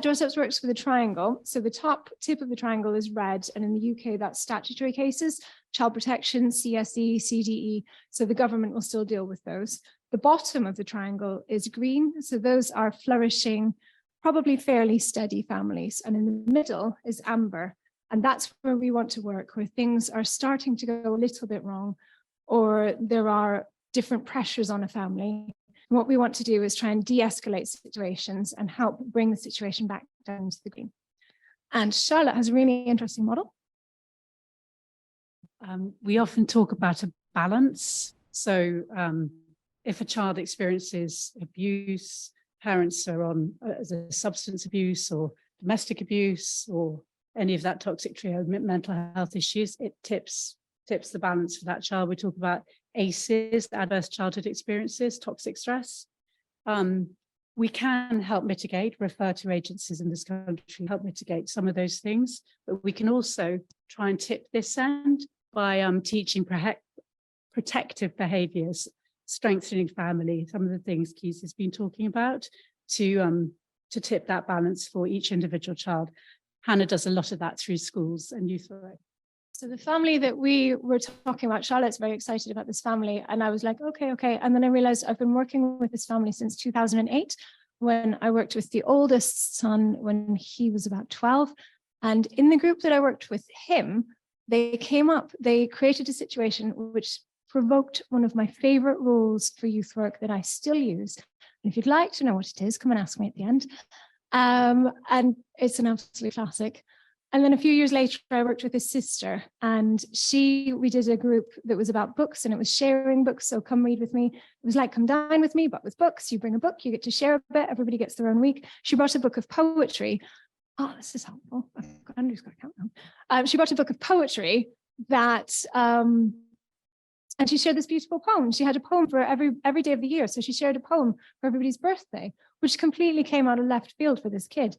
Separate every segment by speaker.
Speaker 1: Doorsteps works with a triangle. So the top tip of the triangle is red, and in the UK, that's statutory cases, child protection, CSE, CDE. So the government will still deal with those. The bottom of the triangle is green. So those are flourishing, probably fairly steady families. And in the middle is amber. And that's where we want to work, where things are starting to go a little bit wrong, or there are different pressures on a family. What we want to do is try and de-escalate situations and help bring the situation back down to the green. And Charlotte has a really interesting model.
Speaker 2: We often talk about a balance. So if a child experiences abuse, parents are on substance abuse or domestic abuse or any of that toxic trio, mental health issues, it tips the balance for that child. We talk about ACEs, adverse childhood experiences, toxic stress. We can help mitigate, refer to agencies in this country, help mitigate some of those things, but we can also try and tip this end by teaching protective behaviours, strengthening family, some of the things Keith has been talking about, to tip that balance for each individual child. Hannah does a lot of that through schools and youth work.
Speaker 1: So the family that we were talking about, Charlotte's very excited about this family. And I was like, okay. And then I realized I've been working with this family since 2008, when I worked with the oldest son when he was about 12. And in the group that I worked with him, they created a situation which provoked one of my favorite rules for youth work that I still use. And if you'd like to know what it is, come and ask me at the end. And it's an absolute classic. And then a few years later, I worked with his sister, and we did a group that was about books, and it was sharing books. So come read with me. It was like come dine with me, but with books. You bring a book, you get to share a bit. Everybody gets their own week. She brought a book of poetry. Oh, this is helpful. Andrew's got to count now. She brought a book of poetry that, and she shared this beautiful poem. She had a poem for every day of the year. So she shared a poem for everybody's birthday, which completely came out of left field for this kid.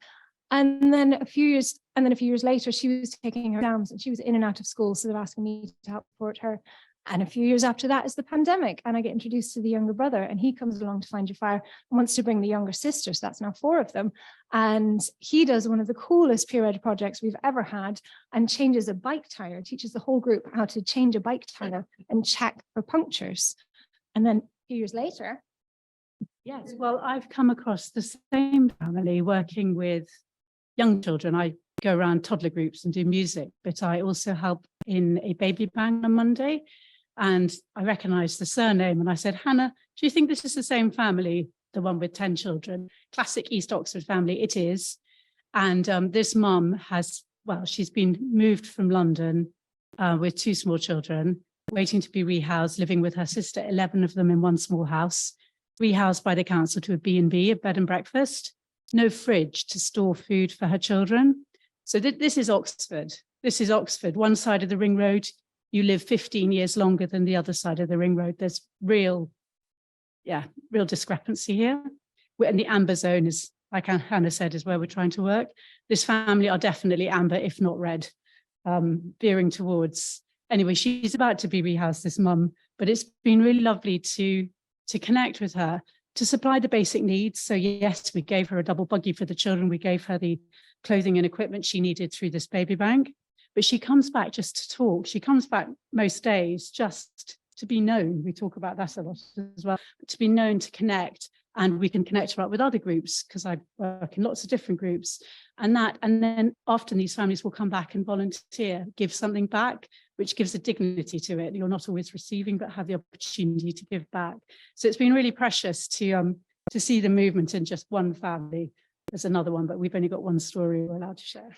Speaker 1: And then a few years later, she was taking her exams and she was in and out of school. So they're asking me to help support her. And a few years after that is the pandemic. And I get introduced to the younger brother, and he comes along to Find Your Fire and wants to bring the younger sister. So that's now 4 of them. And he does one of the coolest peer ed projects we've ever had, and changes a bike tire, teaches the whole group how to change a bike tire and check for punctures. And then a few years later.
Speaker 2: Yes, well, I've come across the same family working with young children. I go around toddler groups and do music, but I also help in a baby bank on Monday. And I recognised the surname, and I said, Hannah, do you think this is the same family, the one with 10 children? Classic East Oxford family, it is. And this mum she's been moved from London with 2 small children, waiting to be rehoused, living with her sister, 11 of them in one small house, rehoused by the council to a B&B, a bed and breakfast. No fridge to store food for her children. So this is Oxford. This is Oxford. One side of the ring road, you live 15 years longer than the other side of the ring road. There's real discrepancy here. And the amber zone is, like Hannah said, is where we're trying to work. This family are definitely amber, if not red, veering towards. Anyway, she's about to be rehoused, this mum, but it's been really lovely to connect with her, to supply the basic needs. So yes, we gave her a double buggy for the children. We gave her the clothing and equipment she needed through this baby bank. But she comes back just to talk. She comes back most days just to be known. We talk about that a lot as well, but to be known, to connect. And we can connect her up with other groups, because I work in lots of different groups. And then often these families will come back and volunteer, give something back, which gives a dignity to it. You're not always receiving, but have the opportunity to give back. So it's been really precious to see the movement in just one family. There's another one, but we've only got one story we're allowed to share.